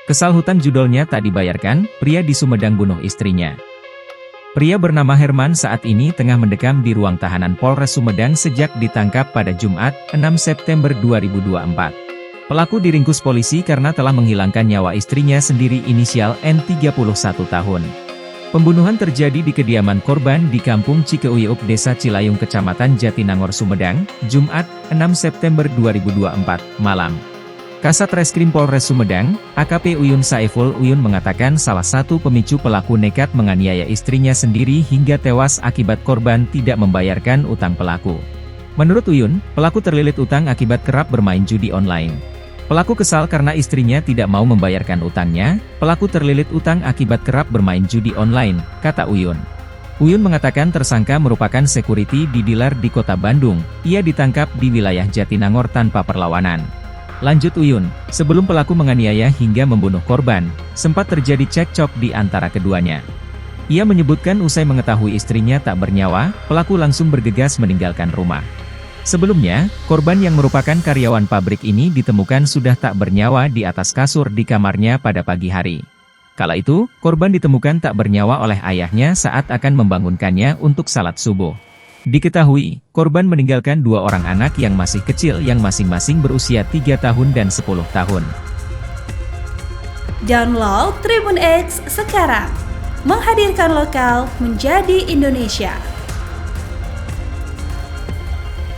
Kesal hutang judulnya tak dibayarkan, pria di Sumedang bunuh istrinya. Pria bernama Herman saat ini tengah mendekam di ruang tahanan Polres Sumedang sejak ditangkap pada Jumat, 6 September 2024. Pelaku diringkus polisi karena telah menghilangkan nyawa istrinya sendiri inisial N 31 tahun. Pembunuhan terjadi di kediaman korban di Kampung Cikeuyeup, Desa Cilayung, Kecamatan Jatinangor, Sumedang, Jumat, 6 September 2024, malam. Kasat Reskrim Polres Sumedang, AKP Uyun Saiful Uyun mengatakan salah satu pemicu pelaku nekat menganiaya istrinya sendiri hingga tewas akibat korban tidak membayarkan utang pelaku. Menurut Uyun, pelaku terlilit utang akibat kerap bermain judi online. Pelaku kesal karena istrinya tidak mau membayarkan utangnya, pelaku terlilit utang akibat kerap bermain judi online, kata Uyun. Uyun mengatakan tersangka merupakan security di dealer di kota Bandung, ia ditangkap di wilayah Jatinangor tanpa perlawanan. Lanjut Uyun, sebelum pelaku menganiaya hingga membunuh korban, sempat terjadi cekcok di antara keduanya. Ia menyebutkan usai mengetahui istrinya tak bernyawa, pelaku langsung bergegas meninggalkan rumah. Sebelumnya, korban yang merupakan karyawan pabrik ini ditemukan sudah tak bernyawa di atas kasur di kamarnya pada pagi hari. Kala itu, korban ditemukan tak bernyawa oleh ayahnya saat akan membangunkannya untuk salat subuh. Diketahui, korban meninggalkan dua orang anak yang masih kecil yang masing-masing berusia 3 tahun dan 10 tahun. Download Tribun X sekarang, menghadirkan lokal menjadi Indonesia.